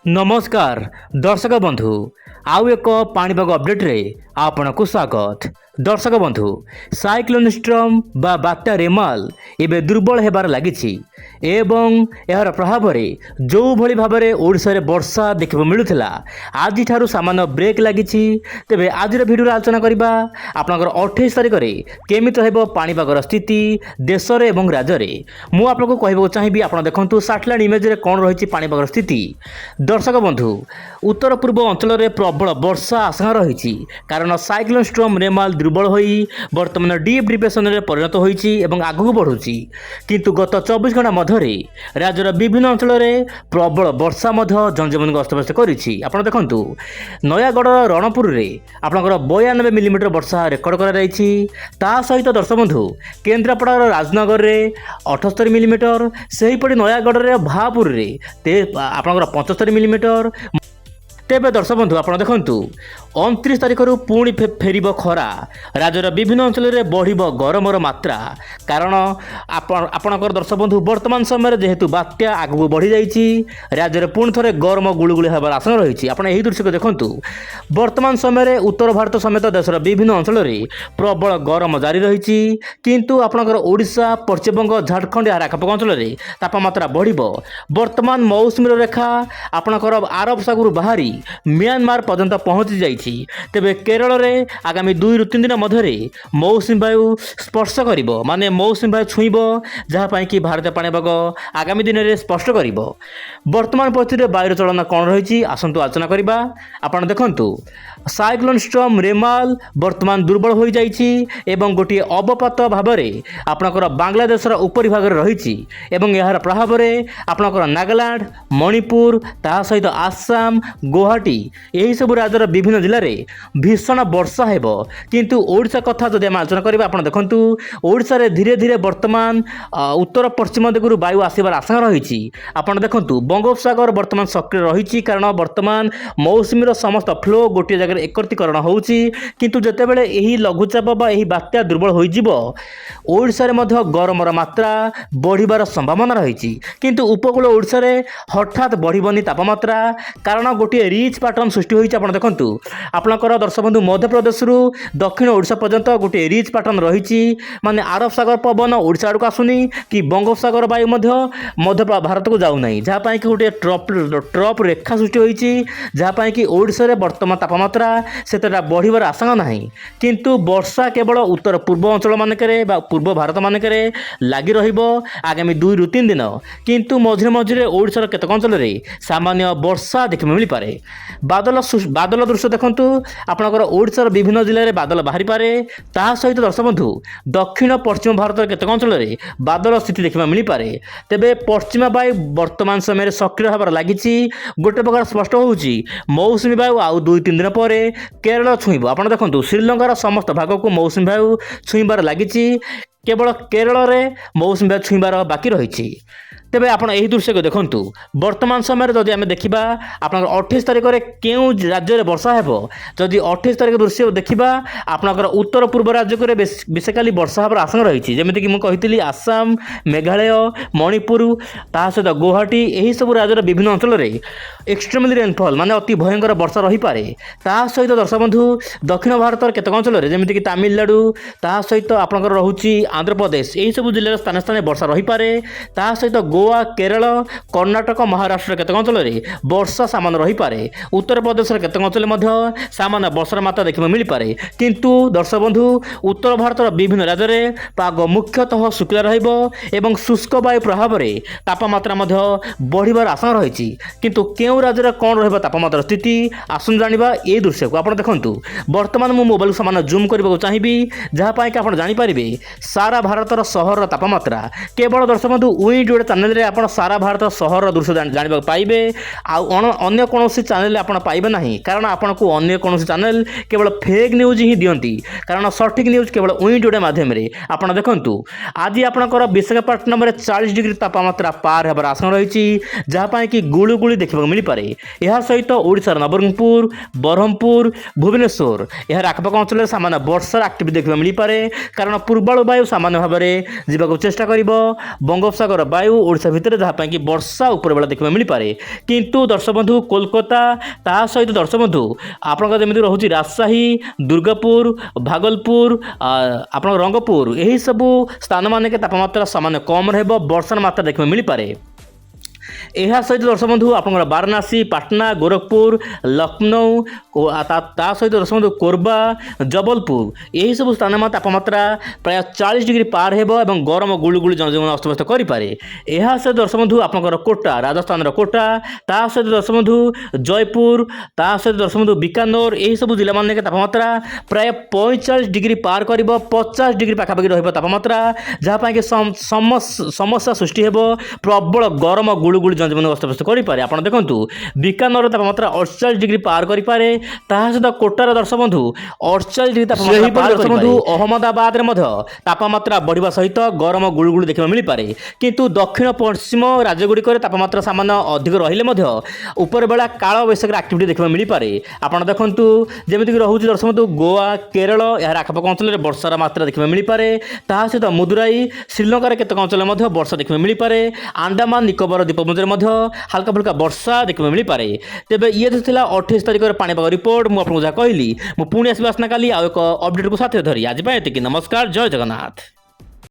नमस्कार दर्शक बंधु आउ एक पाणीपाग अपडेट्रे आपणको स्वागत। दर्शक बंधु साइक्लोन स्ट्रम बा बात्या रेमाल एबे दुर्बल हेबार लागिछि एवं यार प्रभाव जो भली भाव में ओडिशा रे वर्षा देखा मिलूला आज ठारू सामान्य ब्रेक लगी। तेबे आज भिडियो आलोचना करबा आपनकर 28 तारिख रे केमिति रहबो पाणीपागर स्थिति देश रे एवं राज्य रे। मु आपको कहबो चाहिबी आपण देखंतु सैटेलाइट इमेज रे कोन रहिछि पाणीपागर स्थिति। दर्शक बंधु उत्तर पूर्व अंचल रे प्रबल वर्षा आशंका रहिछि कारण साइक्लोन स्ट्रम रेमाल दुर्बल होई वर्तमान डीप डिप्रेशन रे परिणत होईछि एवं आगु बढ़ुछि। किंतु गत 24 घंटा मध्य राज्यर विभिन्न अंचल में प्रबल वर्षा जनजीवन को अस्तव्यस्त करिछि। आपण देखंतु नयागढ़ रणपुर रे आपनकर 92 मिलीमीटर वर्षा रेकर्ड करा जाईछि। ता सहित दर्शक बंधु केन्द्रापड़ा राजनगर रे 78 मिलीमीटर, सेहीपरि नयागढ़ रे भापुर रे आपनकर 75 मिलीमीटर। तेबे दर्शक बंधु आप देखु 29 तारिख पुणी फेर खरा राज्यर विभिन्न अंचल में बढ़ गरमर मात्रा कारण आपणकर दर्शक बंधु वर्तमान समय जेहेतु बात्या आगू बढ़ी जाइए राज्य में पुणी थे गरम गुलुगुली होबार आशंका रही। आप दृश्य को देखु वर्तमान समय उत्तर भारत समेत देशर विभिन्न अंचल में प्रबल गरम जारी रही किंतु आपणकर ओडिशा पश्चिमबंग झारखंड यार आखपाख अंचल में तापमात्रा बढ़ वर्तमान मौसुमी रेखा आपणकर आरब सागर बाहरी म्यांमार पर्यंत पहुंची जाइए। तेबे केरल रे आगामी 2 ରୁ 3 दिन मध्य मौसुमी वायु स्पर्श करिबो माने मौसुमी वायु छुईबो जहाँ पाई कि भारतीय पाणीपाग आगामी दिन में स्पष्ट करिबो। वर्तमान परिस्थिति वायुर चलन कौन रही आसंतु आलोचना करबा। आपण देखंतु साइक्लोन स्ट्रम रेमाल वर्तमान दुर्बल हो जाइछि एवं गोटे अवपात भाव में आपणकर बांग्लादेशर उपरी भाग रही एवं यार प्रभाव में आपणकर नागालैंड मणिपुर ता सहित आसाम गुवाहाटी यही सब राज्यर विभिन्न जिले में भीषण वर्षा हेब। किंतु ओडिशा कथा जदि आम आलोचना करबा आपण देखंतु ओडिशा रे धीरे धीरे वर्तमान उत्तर पश्चिम दिगरु वायु आसीबार आशंका रही। आपण देखंतु बंगोपसागर वर्तमान सक्रिय रही कारण वर्तमान मौसुमीर समस्त फ्लो गोटे जगह एकत्रीकरण होउछि। किंतु जेतेबेले एही लघुचाप बा एही बात्या दुर्बल होई जिवो ओडिशा रे मध्य गरमर मात्रा बढ़िबार संभावना रही। किंतु उपकूल ओडिशा रे हठात बढ़िबनी तापमात्रा कारण गोटे रिच पैटर्न सृष्टि होइछि। आपण देखंतु आपनकर दर्शक बंधु मध्य प्रदेश रु दक्षिण ओडिशा पर्यंत गोटे रिच पैटर्न रही माने अरब सागर पवन ओडिशा आड़क आसुनी कि बंगोपसागर वायु मध्य भारत को जाऊ नहीं जहाँ कि गोटे ट्रप रेखा सृष्टि होइछि जहाँ कि ओडिशा रे वर्तमान तापमात्रा सेतटा बढ़िबार आशंका नाही। किंतु वर्षा केवल उत्तर पूर्व अंचल मानकरे बा पूर्व भारत मानकरे लागि रहिबो आगामी 2 ରୁ 3 दिन। किंतु मझिरे मझिरे ओडिशार केतक अंचल रे सामान्य वर्षा देखि मिलि पारे। बादल दृश्य देखंतु आपनकर ओडिशार विभिन्न जिले में बादल बाहरी पारे। ता सहित दर्शक बंधु दक्षिण पश्चिम भारत केतक अंचल में बादल स्थिति देखा मिल पारे। तेबे पश्चिमा वायु वर्तमान समय सक्रिय होबार लागिछि गोटे प्रकार स्पष्ट होउछि मौसुमी वायु आउ 2-3 दिन पर केरल छुईब। आपण देखंतु श्रीलंकार समस्त भाग को मौसुमी वायु छुईबार लागिछि केवल केरल में मौसुमी वायु छुईबार बाकी रही। तेबे आपण एही दृश्य को देखंतु वर्तमान समय जदि आमे देखिबा आपनकर 28 तारिख रे केउ राज्य रे वर्षा हेबो जदि 28 तारिख दृश्य देखिबा आपनकर उत्तर पूर्व राज्य को बेसिकली वर्षा होबार आशंका रही जेमिति कि मु कहितली आसाम मेघालय मणिपुर ता सहित गुवाहाटी एही सब राज्यर विभिन्न अंचल रे एक्सट्रीमली रेनफॉल माने अति भयंकर वर्षा रही पारे। ता सहित दर्शक बंधु दक्षिण भारत केतक अंचल रे जेमिति कि तमिलनाडु ता सहित आपनकर रहुची आंध्र प्रदेश एही सब जिल्ला स्थान स्थान वर्षा रही पारे। ता सहित गोवा केरल कर्णाटक महाराष्ट्र केतक अंचल में वर्षा सामान्य रही पारे। उत्तर प्रदेश केतक अंचल में सामान्य वर्षार मात्रा देखा मिल पारे। किंतु दर्शक बंधु उत्तर भारत विभिन्न राज्य में पाग मुख्यतः शुक्ला रहिबो एवं शुष्क वायु प्रभाव में तापमात्रा बढ़िबार आशंका रही। किंतु केउ राज्य कौन रहिबा तापमात्रा स्थिति आसुन जानिबा ए दृश्य को आपण देखंतु वर्तमान मु मोबाइल को सामान्य जूम करबा चाहिबी जहाँ पाई कि आपण जानि परिबे सारा भारतर सहर तापमात्रा केवल दर्शक बंधु उई जोड़े चैनल रे आपण सारा भारत सहर दृश्य जानिबा पाइबे अन्य कोनोसी चैनल आपण पाइबे नाही कारण आपण को अन्य कोनोसी चैनल केवल फेक न्यूज ही दियंती कारण सठिक न्यूज केवल उई जोड़े माध्यम रे आपण देखंतु आज आपणकर विशाखापट्टनम रे 40 डिग्री तापमात्रा पार हेबार आशंका रही जहाँ पाई कि गुळुगुळी देखा मिल पारे। यह सहित ओडिशार नवरंगपुर ब्रह्मपुर भुवनेश्वर यार आखपाख अंचल में सामान्य वर्षार एक्टिविटी देखा मिल पारे कारण पूर्वाणु वायु सामान्य भाव में जावाक चेष्टा कर बंगोपसागर वायु ओडिशा भितर जहाँ कि वर्षा उपरबेला देखा मिल पारे। किंतु दर्शक बंधु कोलकाता ता सहित दर्शक बंधु आपंकर जमी रोचे राजशाही, दुर्गापुर, भागलपुर, आप रंगपुर यही सबू स्थान मान तापमात्रा सामान्य कम रहा, वर्षार मात्रा देखा मिल पारे। यह सहित दर्शक बंधु आप वाराणसी, पाटना, गोरखपुर, लखनऊ ता सहित दर्शक बंधु कोरबा, जबलपुर यही सब स्थान में तापमात्रा प्राय 40 डिग्री पार हो और गरम गुलुगुली जनजीवन अस्तव्यस्त करें। यह सहित दर्शक बंधु आपंकर कोटा, राजस्थान कोटा ता सहित दर्शक बंधु जयपुर ता सहित दर्शक बंधु बीकानेर यही सब जिला मान तापमात्रा प्राय 45 डिग्री पार कर 50 डिग्री पाखापाखि रपमात्रा, जहाँपाई कि समस्या सृष्टि हो, प्रबल गरम गुलुगुली जनजीवन अस्तव्यस्त करें। आप देखो बीकानेर तापमात्रा 48 डिग्री पार करें, सहित कोटार दर्शक बंधु 48 डिग्री तापमात्रा पार बंधु अहमदाबाद तापमात्रा बढ़िया सहित गरम गुलुगुली देखा मिल पारे। किंतु दक्षिण पश्चिम राज्यगुड़िक तापमात्रा सामान्य अधिक रही उपर बेला काल बैशाखी एक्टिविटी देखा मिल पारे। आप देखो जमीक रोचे दर्शक बंधु गोवा, केरल यार आखपाख अंचल वर्षार मात्रा देखा मिल पारे, सहित मुदुराई, श्रीलंकार केतक अंचल वर्षा देखा मिल पारे। अंडमान निकोबर द्वीपपुंज हल्का फुल्का वर्षा देखा मिल पारे। तेज ये तो 28 तारिख पाणीपाग रिपोर्ट मुझे कहली, मुझे पुणी आसना काली आउ एक अपडेट को साथ धरी। आज नमस्कार, जय जगन्नाथ।